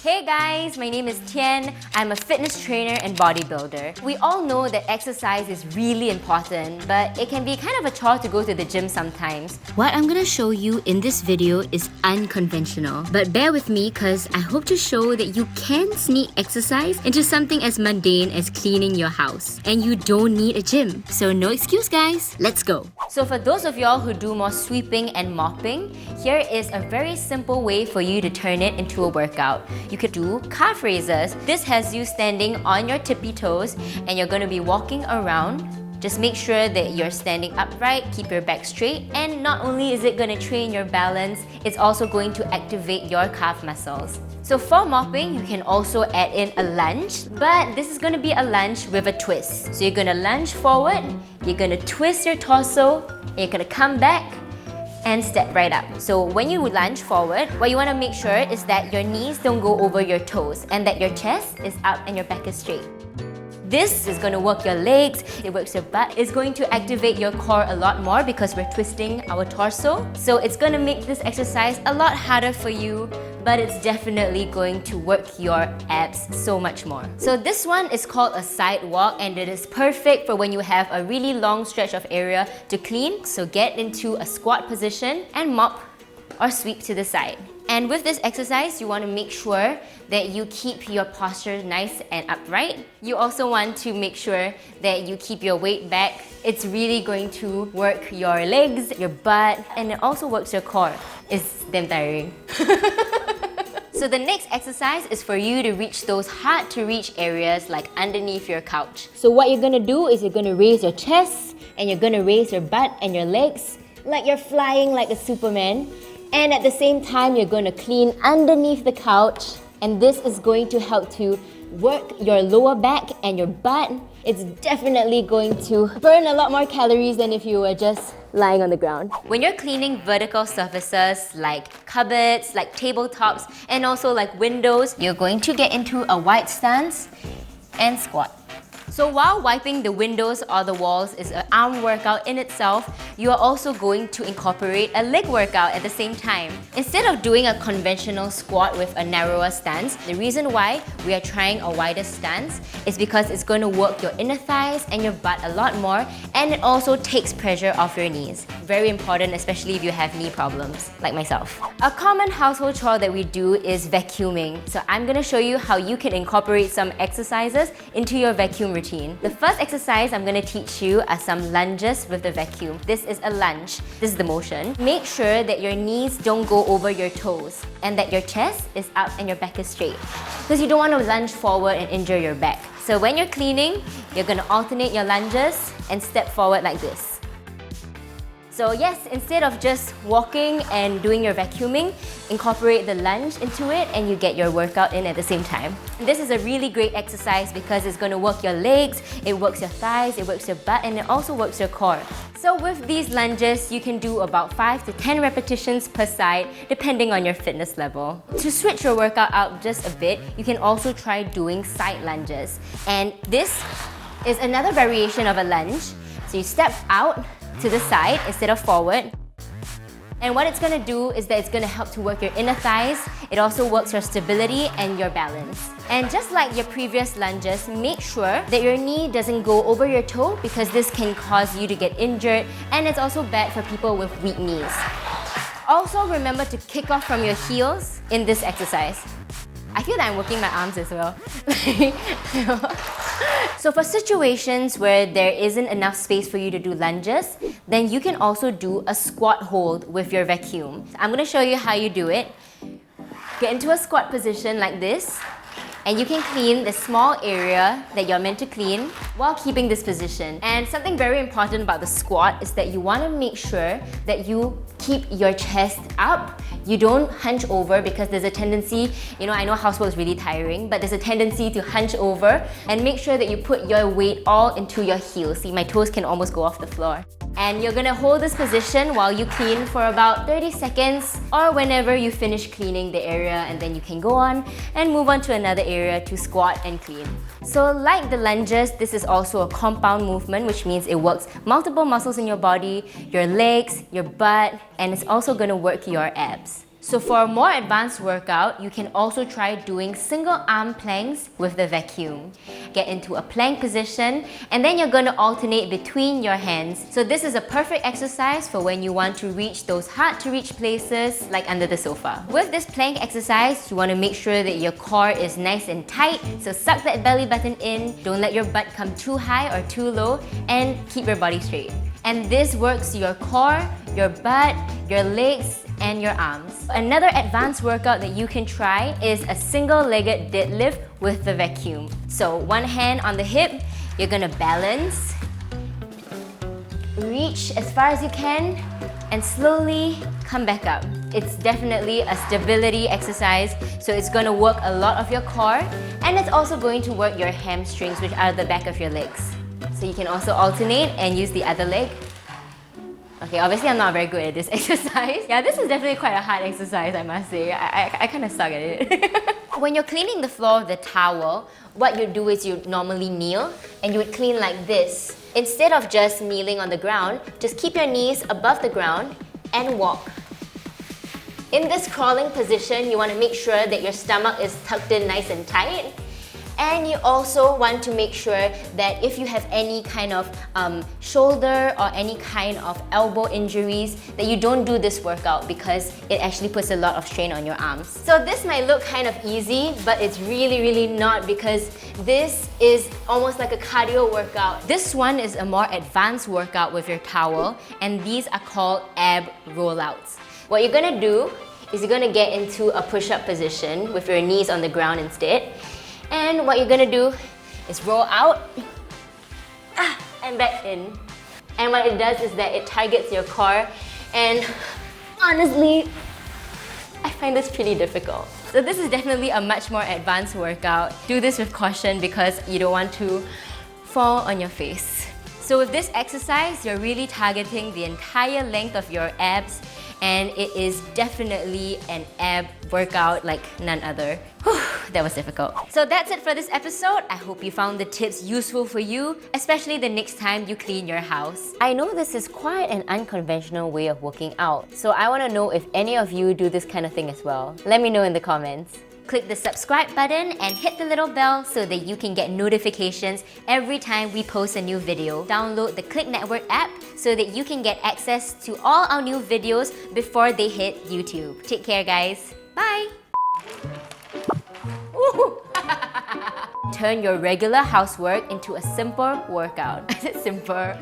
Hey guys, my name is Tyen. I'm a fitness trainer and bodybuilder. We all know that exercise is really important, but it can be kind of a chore to go to the gym sometimes. What I'm gonna show you in this video is unconventional, but bear with me cause I hope to show that you can sneak exercise into something as mundane as cleaning your house. And you don't need a gym, so no excuse guys, let's go. So for those of y'all who do more sweeping and mopping, here is a very simple way for you to turn it into a workout. You could do calf raises. This has you standing on your tippy toes and you're going to be walking around. Just make sure that you're standing upright, keep your back straight, and not only is it going to train your balance, it's also going to activate your calf muscles. So for mopping, you can also add in a lunge, but this is going to be a lunge with a twist. So you're going to lunge forward, you're going to twist your torso, and you're going to come back and step right up. So when you lunge forward, what you want to make sure is that your knees don't go over your toes and that your chest is up and your back is straight. This is going to work your legs, it works your butt. It's going to activate your core a lot more because we're twisting our torso. So it's going to make this exercise a lot harder for you, but it's definitely going to work your abs so much more. So this one is called a side walk and it is perfect for when you have a really long stretch of area to clean. So get into a squat position and mop or sweep to the side. And with this exercise, you want to make sure that you keep your posture nice and upright. You also want to make sure that you keep your weight back. It's really going to work your legs, your butt, and it also works your core. It's damn tiring. So the next exercise is for you to reach those hard to reach areas like underneath your couch. So what you're gonna do is you're gonna raise your chest and you're gonna raise your butt and your legs like you're flying like a Superman. And at the same time, you're going to clean underneath the couch. And this is going to help to work your lower back and your butt. It's definitely going to burn a lot more calories than if you were just lying on the ground. When you're cleaning vertical surfaces like cupboards, like tabletops, and also like windows, you're going to get into a wide stance and squat. So while wiping the windows or the walls is an arm workout in itself, you are also going to incorporate a leg workout at the same time. Instead of doing a conventional squat with a narrower stance, the reason why we are trying a wider stance is because it's going to work your inner thighs and your butt a lot more, and it also takes pressure off your knees. Very important, especially if you have knee problems, like myself. A common household chore that we do is vacuuming. So I'm going to show you how you can incorporate some exercises into your vacuum routine. The first exercise I'm going to teach you are some lunges with the vacuum. This is a lunge. This is the motion. Make sure that your knees don't go over your toes and that your chest is up and your back is straight, because you don't want to lunge forward and injure your back. So when you're cleaning, you're going to alternate your lunges and step forward like this. So yes, instead of just walking and doing your vacuuming, incorporate the lunge into it and you get your workout in at the same time. This is a really great exercise because it's going to work your legs, it works your thighs, it works your butt, and it also works your core. So with these lunges, you can do about 5 to 10 repetitions per side depending on your fitness level. To switch your workout out just a bit, you can also try doing side lunges. And this is another variation of a lunge. So you step out to the side instead of forward. And what it's going to do is that it's going to help to work your inner thighs. It also works your stability and your balance. And just like your previous lunges, make sure that your knee doesn't go over your toe because this can cause you to get injured, and it's also bad for people with weak knees. Also remember to kick off from your heels in this exercise. I feel that I'm working my arms as well. So for situations where there isn't enough space for you to do lunges, then you can also do a squat hold with your vacuum. I'm going to show you how you do it. Get into a squat position like this, and you can clean the small area that you're meant to clean while keeping this position. And something very important about the squat is that you want to make sure that you keep your chest up. You don't hunch over because there's a tendency, I know housework is really tiring, but there's a tendency to hunch over, and make sure that you put your weight all into your heels. See, my toes can almost go off the floor. And you're gonna hold this position while you clean for about 30 seconds or whenever you finish cleaning the area, and then you can go on and move on to another area to squat and clean. So like the lunges, this is also a compound movement, which means it works multiple muscles in your body, your legs, your butt, and it's also gonna work your abs. So for a more advanced workout, you can also try doing single arm planks with the vacuum. Get into a plank position and then you're going to alternate between your hands. So this is a perfect exercise for when you want to reach those hard to reach places like under the sofa. With this plank exercise, you want to make sure that your core is nice and tight. So suck that belly button in, don't let your butt come too high or too low, and keep your body straight. And this works your core, your butt, your legs, and your arms. Another advanced workout that you can try is a single-legged deadlift with the vacuum. So one hand on the hip, you're gonna balance, reach as far as you can, and slowly come back up. It's definitely a stability exercise, so it's gonna work a lot of your core, and it's also going to work your hamstrings, which are the back of your legs. So you can also alternate and use the other leg. Okay, obviously I'm not very good at this exercise. Yeah, this is definitely quite a hard exercise, I must say. I kind of suck at it. When you're cleaning the floor with the towel, what you do is you normally kneel and you would clean like this. Instead of just kneeling on the ground, just keep your knees above the ground and walk. In this crawling position, you want to make sure that your stomach is tucked in nice and tight. And you also want to make sure that if you have any kind of shoulder or any kind of elbow injuries, that you don't do this workout because it actually puts a lot of strain on your arms. So this might look kind of easy, but it's really not, because this is almost like a cardio workout. This one is a more advanced workout with your towel, and these are called ab rollouts. What you're gonna do is you're gonna get into a push-up position with your knees on the ground instead. And what you're gonna do is roll out and back in. And what it does is that it targets your core, and honestly, I find this pretty difficult. So this is definitely a much more advanced workout. Do this with caution because you don't want to fall on your face. So with this exercise, you're really targeting the entire length of your abs, and it is definitely an ab workout like none other. Whew, that was difficult. So that's it for this episode. I hope you found the tips useful for you, especially the next time you clean your house. I know this is quite an unconventional way of working out, so I want to know if any of you do this kind of thing as well. Let me know in the comments. Click the subscribe button and hit the little bell so that you can get notifications every time we post a new video. Download the Clicknetwork app so that you can get access to all our new videos before they hit YouTube. Take care, guys. Bye! Turn your regular housework into a simple workout. I said simple.